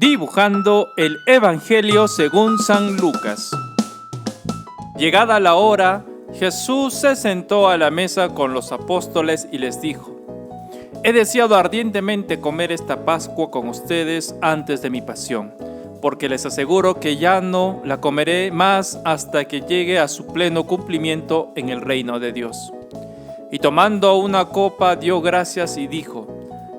Dibujando el Evangelio según San Lucas. Llegada la hora, Jesús se sentó a la mesa con los apóstoles y les dijo: He deseado ardientemente comer esta Pascua con ustedes antes de mi pasión, porque les aseguro que ya no la comeré más hasta que llegue a su pleno cumplimiento en el reino de Dios. Y tomando una copa dio gracias y dijo: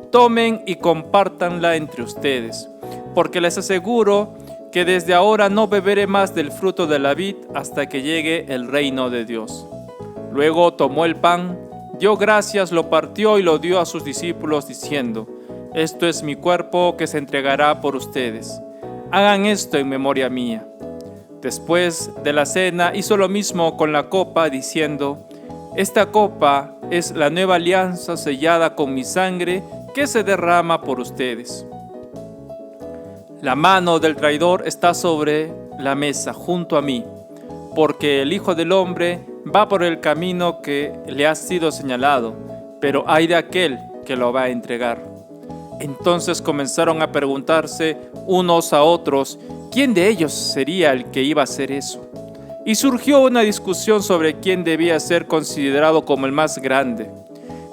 Tomen y compártanla entre ustedes, porque les aseguro que desde ahora no beberé más del fruto de la vid hasta que llegue el reino de Dios. Luego tomó el pan, dio gracias, lo partió y lo dio a sus discípulos diciendo: Esto es mi cuerpo que se entregará por ustedes. Hagan esto en memoria mía. Después de la cena hizo lo mismo con la copa diciendo: Esta copa es la nueva alianza sellada con mi sangre que se derrama por ustedes. La mano del traidor está sobre la mesa junto a mí, porque el Hijo del Hombre va por el camino que le ha sido señalado, pero ay de aquel que lo va a entregar. Entonces comenzaron a preguntarse unos a otros quién de ellos sería el que iba a hacer eso. Y surgió una discusión sobre quién debía ser considerado como el más grande.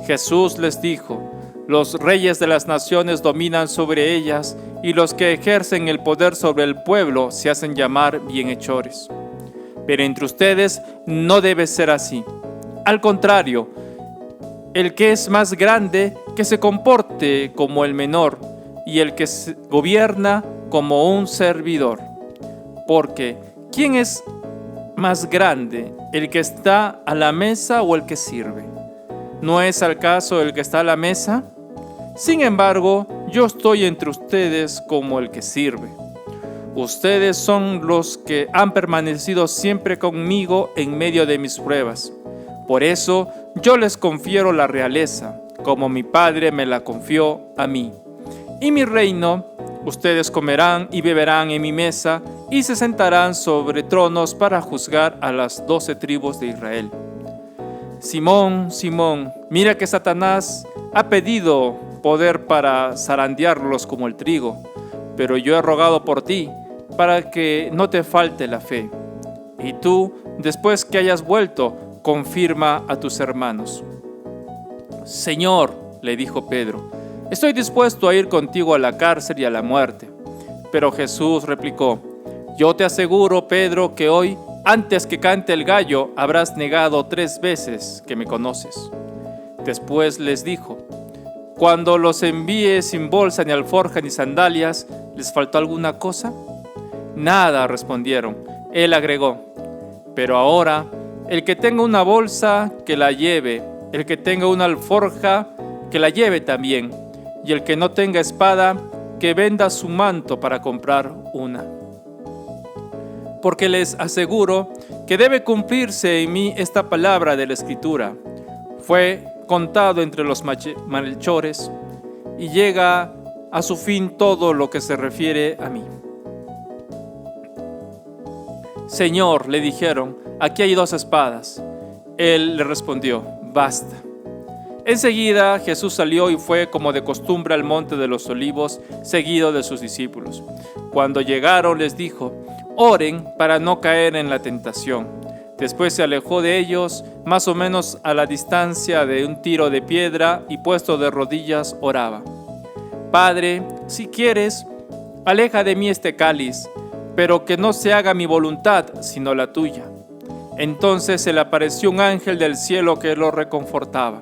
Jesús les dijo: Los reyes de las naciones dominan sobre ellas, y los que ejercen el poder sobre el pueblo se hacen llamar bienhechores. Pero entre ustedes no debe ser así. Al contrario, el que es más grande, que se comporte como el menor, y el que gobierna como un servidor. Porque, ¿quién es más grande, el que está a la mesa o el que sirve? ¿No es al caso el que está a la mesa? Sin embargo, yo estoy entre ustedes como el que sirve. Ustedes son los que han permanecido siempre conmigo en medio de mis pruebas. Por eso yo les confiero la realeza, como mi Padre me la confió a mí. Y mi reino, ustedes comerán y beberán en mi mesa y se sentarán sobre tronos para juzgar a las 12 tribus de Israel. Simón, Simón, mira que Satanás ha pedido poder para zarandearlos como el trigo, pero yo he rogado por ti para que no te falte la fe. Y tú, después que hayas vuelto, confirma a tus hermanos. Señor, le dijo Pedro, estoy dispuesto a ir contigo a la cárcel y a la muerte. Pero Jesús replicó: Yo te aseguro, Pedro, que hoy, antes que cante el gallo, habrás negado 3 veces que me conoces. Después les dijo: Cuando los envíe sin bolsa, ni alforja, ni sandalias, ¿les faltó alguna cosa? Nada, respondieron. Él agregó: Pero ahora, el que tenga una bolsa, que la lleve; el que tenga una alforja, que la lleve también; y el que no tenga espada, que venda su manto para comprar una. Porque les aseguro que debe cumplirse en mí esta palabra de la Escritura. Fue contado entre los malhechores, y llega a su fin todo lo que se refiere a mí. Señor, le dijeron, aquí hay 2 espadas. Él le respondió: basta. Enseguida Jesús salió y fue como de costumbre al monte de los Olivos, seguido de sus discípulos. Cuando llegaron les dijo: oren para no caer en la tentación. Después se alejó de ellos, más o menos a la distancia de un tiro de piedra, y puesto de rodillas oraba: Padre, si quieres, aleja de mí este cáliz, pero que no se haga mi voluntad, sino la tuya. Entonces se le apareció un ángel del cielo que lo reconfortaba.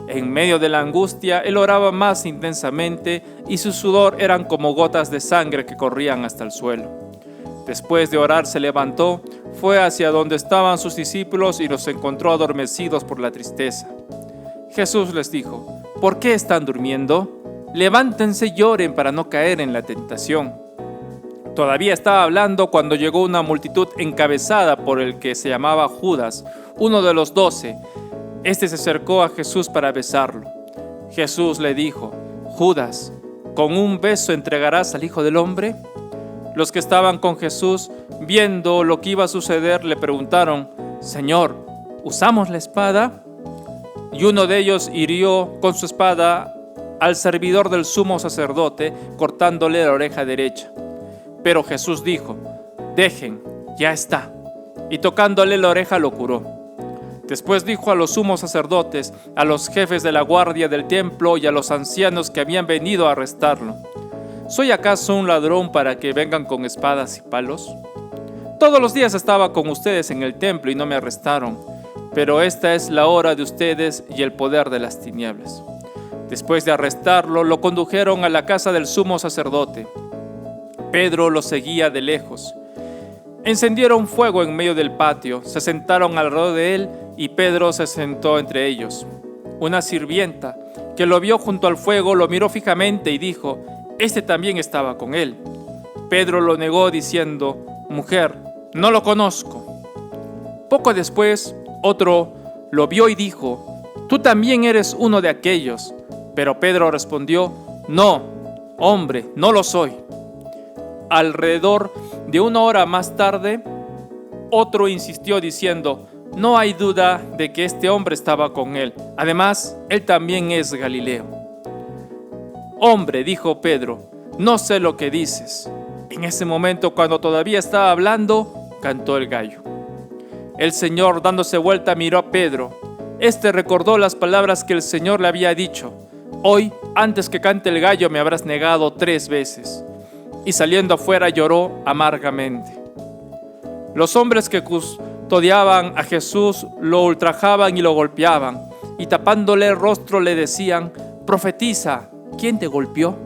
En medio de la angustia, él oraba más intensamente, y su sudor eran como gotas de sangre que corrían hasta el suelo. Después de orar se levantó, fue hacia donde estaban sus discípulos y los encontró adormecidos por la tristeza. Jesús les dijo: ¿por qué están durmiendo? Levántense y oren para no caer en la tentación. Todavía estaba hablando cuando llegó una multitud encabezada por el que se llamaba Judas, uno de los 12. Este se acercó a Jesús para besarlo. Jesús le dijo: Judas, ¿con un beso entregarás al Hijo del Hombre? Los que estaban con Jesús, viendo lo que iba a suceder, le preguntaron: Señor, ¿usamos la espada? Y uno de ellos hirió con su espada al servidor del sumo sacerdote, cortándole la oreja derecha. Pero Jesús dijo: dejen, ya está. Y tocándole la oreja lo curó. Después dijo a los sumos sacerdotes, a los jefes de la guardia del templo y a los ancianos que habían venido a arrestarlo: ¿soy acaso un ladrón para que vengan con espadas y palos? Todos los días estaba con ustedes en el templo y no me arrestaron, pero esta es la hora de ustedes y el poder de las tinieblas. Después de arrestarlo, lo condujeron a la casa del sumo sacerdote. Pedro lo seguía de lejos. Encendieron fuego en medio del patio, se sentaron alrededor de él y Pedro se sentó entre ellos. Una sirvienta que lo vio junto al fuego lo miró fijamente y dijo: este también estaba con él. Pedro lo negó diciendo: mujer, no lo conozco. Poco después, otro lo vio y dijo: tú también eres uno de aquellos. Pero Pedro respondió: no, hombre, no lo soy. Alrededor de 1 hora más tarde, otro insistió diciendo: no hay duda de que este hombre estaba con él. Además, él también es Galileo. Hombre, dijo Pedro, no sé lo que dices. En ese momento, cuando todavía estaba hablando, cantó el gallo. El Señor, dándose vuelta, miró a Pedro. Este recordó las palabras que el Señor le había dicho: hoy, antes que cante el gallo, me habrás negado 3 veces. Y saliendo afuera lloró amargamente. Los hombres que custodiaban a Jesús lo ultrajaban y lo golpeaban, y tapándole el rostro le decían: profetiza, ¿quién te golpeó?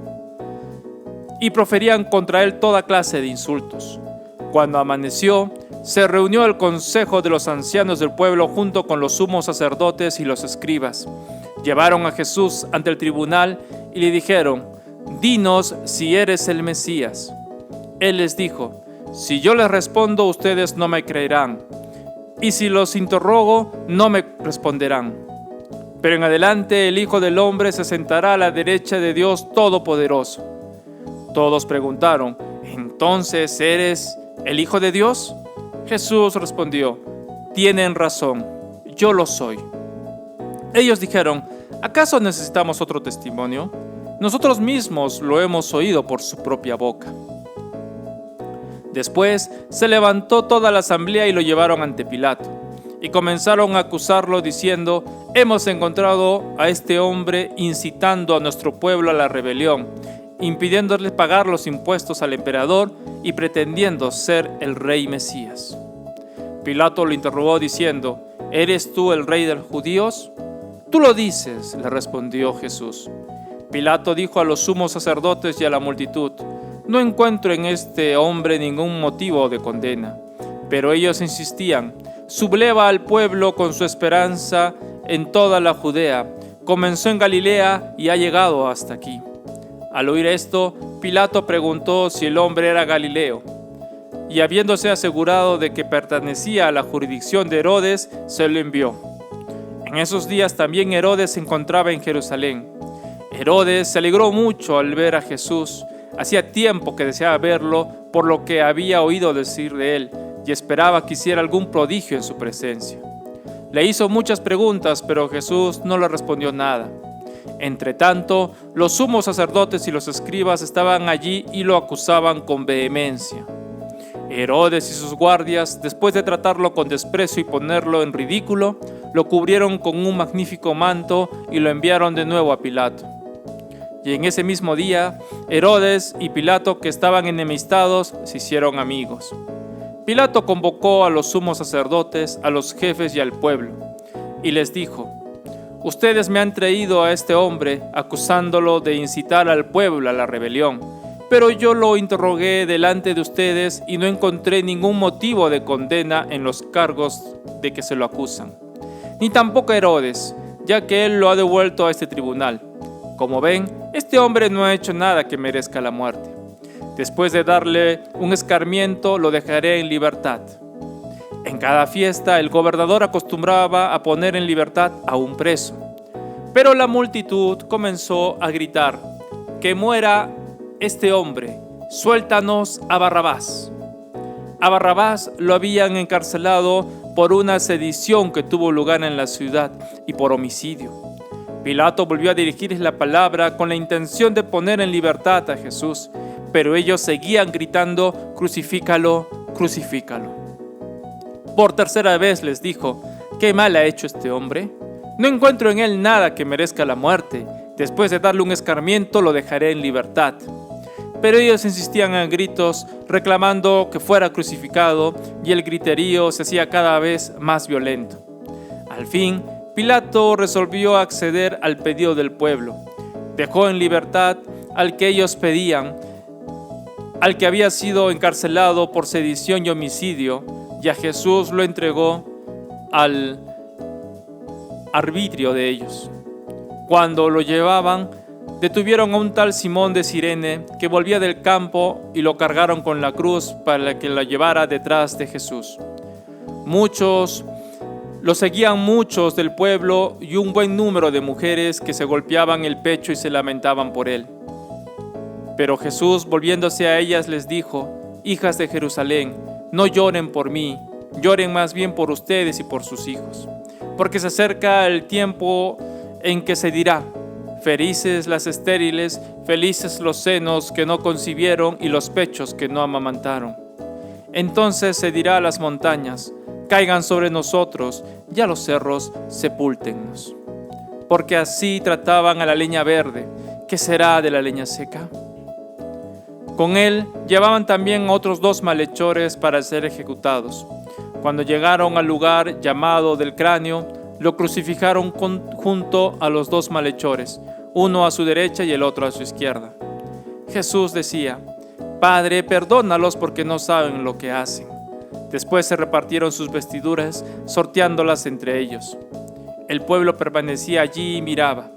Y proferían contra él toda clase de insultos. Cuando amaneció, se reunió el consejo de los ancianos del pueblo junto con los sumos sacerdotes y los escribas. Llevaron a Jesús ante el tribunal y le dijeron: dinos si eres el Mesías. Él les dijo: si yo les respondo, ustedes no me creerán, y si los interrogo, no me responderán. Pero en adelante el Hijo del Hombre se sentará a la derecha de Dios Todopoderoso. Todos preguntaron: ¿entonces eres el Hijo de Dios? Jesús respondió: tienen razón, yo lo soy. Ellos dijeron: ¿acaso necesitamos otro testimonio? Nosotros mismos lo hemos oído por su propia boca. Después se levantó toda la asamblea y lo llevaron ante Pilato. Y comenzaron a acusarlo diciendo: hemos encontrado a este hombre incitando a nuestro pueblo a la rebelión, impidiéndole pagar los impuestos al emperador y pretendiendo ser el rey Mesías. Pilato lo interrogó diciendo: ¿eres tú el rey de los judíos? Tú lo dices, le respondió Jesús. Pilato dijo a los sumos sacerdotes y a la multitud: no encuentro en este hombre ningún motivo de condena. Pero ellos insistían: subleva al pueblo con su esperanza en toda la Judea. Comenzó en Galilea y ha llegado hasta aquí. Al oír esto, Pilato preguntó si el hombre era Galileo. Y habiéndose asegurado de que pertenecía a la jurisdicción de Herodes, se lo envió. En esos días también Herodes se encontraba en Jerusalén. Herodes se alegró mucho al ver a Jesús. Hacía tiempo que deseaba verlo por lo que había oído decir de él y esperaba que hiciera algún prodigio en su presencia. Le hizo muchas preguntas, pero Jesús no le respondió nada. Entretanto, los sumos sacerdotes y los escribas estaban allí y lo acusaban con vehemencia. Herodes y sus guardias, después de tratarlo con desprecio y ponerlo en ridículo, lo cubrieron con un magnífico manto y lo enviaron de nuevo a Pilato. Y en ese mismo día, Herodes y Pilato, que estaban enemistados, se hicieron amigos. Pilato convocó a los sumos sacerdotes, a los jefes y al pueblo, y les dijo: ustedes me han traído a este hombre acusándolo de incitar al pueblo a la rebelión, pero yo lo interrogué delante de ustedes y no encontré ningún motivo de condena en los cargos de que se lo acusan, ni tampoco Herodes, ya que él lo ha devuelto a este tribunal. Como ven, este hombre no ha hecho nada que merezca la muerte. Después de darle un escarmiento, lo dejaré en libertad. En cada fiesta, el gobernador acostumbraba a poner en libertad a un preso. Pero la multitud comenzó a gritar: ¡que muera este hombre! ¡Suéltanos a Barrabás! A Barrabás lo habían encarcelado por una sedición que tuvo lugar en la ciudad y por homicidio. Pilato volvió a dirigirles la palabra con la intención de poner en libertad a Jesús, pero ellos seguían gritando: «Crucifícalo, crucifícalo». Por tercera vez les dijo: «¿Qué mal ha hecho este hombre? No encuentro en él nada que merezca la muerte. Después de darle un escarmiento, lo dejaré en libertad». Pero ellos insistían a gritos, reclamando que fuera crucificado, y el griterío se hacía cada vez más violento. Al fin, Pilato resolvió acceder al pedido del pueblo. Dejó en libertad al que ellos pedían, al que había sido encarcelado por sedición y homicidio, y a Jesús lo entregó al arbitrio de ellos. Cuando lo llevaban, detuvieron a un tal Simón de Cirene que volvía del campo y lo cargaron con la cruz para que lo llevara detrás de Jesús. Lo seguían muchos del pueblo y un buen número de mujeres que se golpeaban el pecho y se lamentaban por él. Pero Jesús, volviéndose a ellas, les dijo: «Hijas de Jerusalén, no lloren por mí, lloren más bien por ustedes y por sus hijos, porque se acerca el tiempo en que se dirá: felices las estériles, felices los senos que no concibieron y los pechos que no amamantaron. Entonces se dirá a las montañas: caigan sobre nosotros, y a los cerros: sepúltennos. Porque así trataban a la leña verde, ¿qué será de la leña seca?». Con él llevaban también a otros 2 malhechores para ser ejecutados. Cuando llegaron al lugar llamado del cráneo, lo crucificaron junto a los 2 malhechores, uno a su derecha y el otro a su izquierda. Jesús decía: «Padre, perdónalos porque no saben lo que hacen». Después se repartieron sus vestiduras, sorteándolas entre ellos. El pueblo permanecía allí y miraba.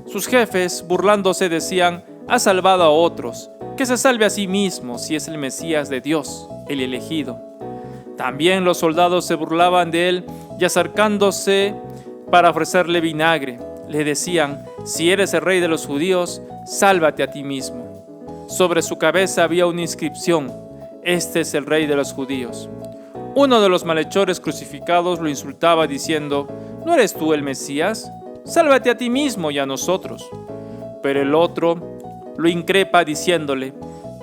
Sus jefes, burlándose, decían: «Ha salvado a otros, que se salve a sí mismo si es el Mesías de Dios, el elegido». También los soldados se burlaban de él y, acercándose para ofrecerle vinagre, le decían: «Si eres el rey de los judíos, sálvate a ti mismo». Sobre su cabeza había una inscripción: «Este es el rey de los judíos». Uno de los malhechores crucificados lo insultaba diciendo: «¿No eres tú el Mesías? Sálvate a ti mismo y a nosotros». Pero el otro lo increpa diciéndole: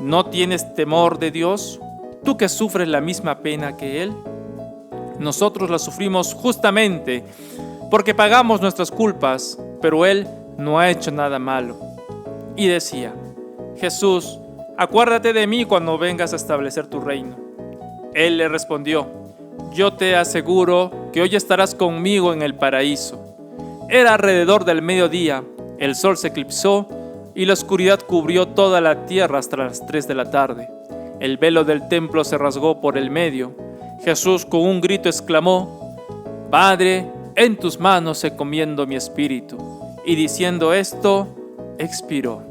«¿No tienes temor de Dios, tú que sufres la misma pena que Él? Nosotros la sufrimos justamente porque pagamos nuestras culpas, pero Él no ha hecho nada malo». Y decía: «Jesús, acuérdate de mí cuando vengas a establecer tu reino». Él le respondió: «Yo te aseguro que hoy estarás conmigo en el paraíso». Era alrededor del mediodía, el sol se eclipsó y la oscuridad cubrió toda la tierra hasta las 3 de la tarde. El velo del templo se rasgó por el medio. Jesús con un grito exclamó: «Padre, en tus manos encomiendo mi espíritu». Y diciendo esto, expiró.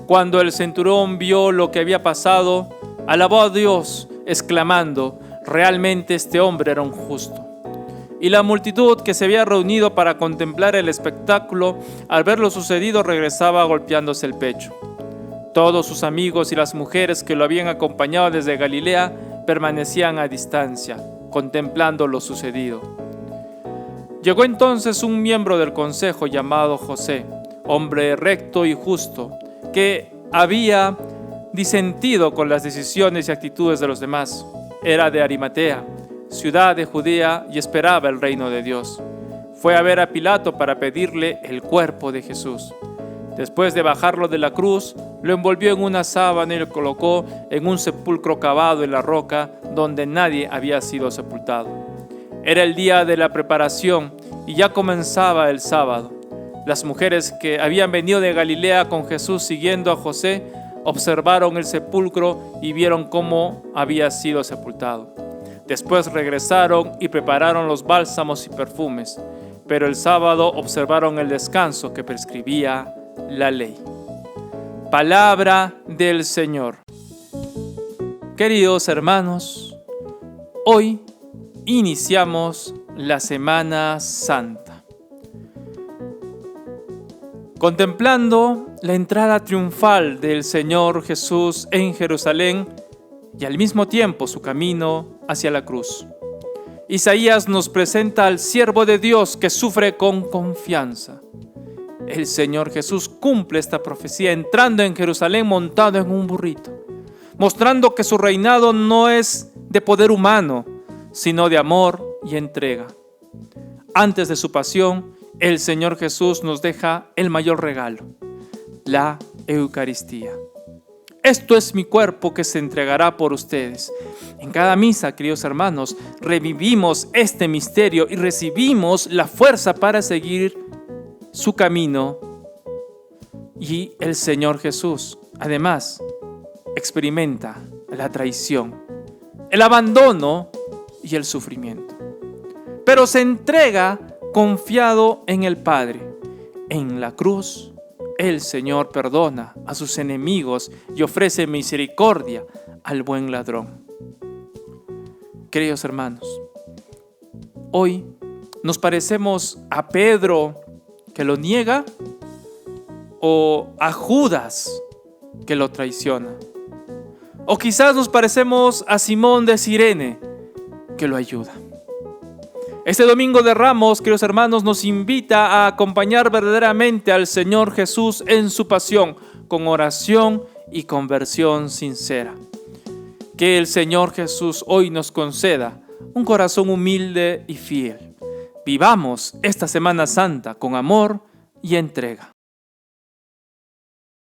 Cuando el centurión vio lo que había pasado, alabó a Dios, exclamando: «Realmente este hombre era un justo». Y la multitud que se había reunido para contemplar el espectáculo, al ver lo sucedido, regresaba golpeándose el pecho. Todos sus amigos y las mujeres que lo habían acompañado desde Galilea permanecían a distancia, contemplando lo sucedido. Llegó entonces un miembro del consejo llamado José, hombre recto y justo, que había disentido con las decisiones y actitudes de los demás. Era de Arimatea, ciudad de Judea, y esperaba el reino de Dios. Fue a ver a Pilato para pedirle el cuerpo de Jesús. Después de bajarlo de la cruz, lo envolvió en una sábana y lo colocó en un sepulcro cavado en la roca donde nadie había sido sepultado. Era el día de la preparación y ya comenzaba el sábado. Las mujeres que habían venido de Galilea con Jesús siguiendo a José observaron el sepulcro y vieron cómo había sido sepultado. Después regresaron y prepararon los bálsamos y perfumes, pero el sábado observaron el descanso que prescribía la ley. Palabra del Señor. Queridos hermanos, hoy iniciamos la Semana Santa, contemplando la entrada triunfal del Señor Jesús en Jerusalén y al mismo tiempo su camino hacia la cruz. Isaías nos presenta al siervo de Dios que sufre con confianza. El Señor Jesús cumple esta profecía entrando en Jerusalén montado en un burrito, mostrando que su reinado no es de poder humano, sino de amor y entrega. Antes de su pasión, el Señor Jesús nos deja el mayor regalo, la Eucaristía. Esto es mi cuerpo que se entregará por ustedes. En cada misa, queridos hermanos, revivimos este misterio y recibimos la fuerza para seguir su camino. Y el Señor Jesús, además, experimenta la traición, el abandono y el sufrimiento. Pero se entrega confiado en el Padre. En la cruz, el Señor perdona a sus enemigos y ofrece misericordia al buen ladrón. Queridos hermanos, hoy nos parecemos a Pedro que lo niega o a Judas que lo traiciona. O quizás nos parecemos a Simón de Cirene que lo ayuda. Este domingo de Ramos, queridos hermanos, nos invita a acompañar verdaderamente al Señor Jesús en su pasión, con oración y conversión sincera. Que el Señor Jesús hoy nos conceda un corazón humilde y fiel. Vivamos esta Semana Santa con amor y entrega.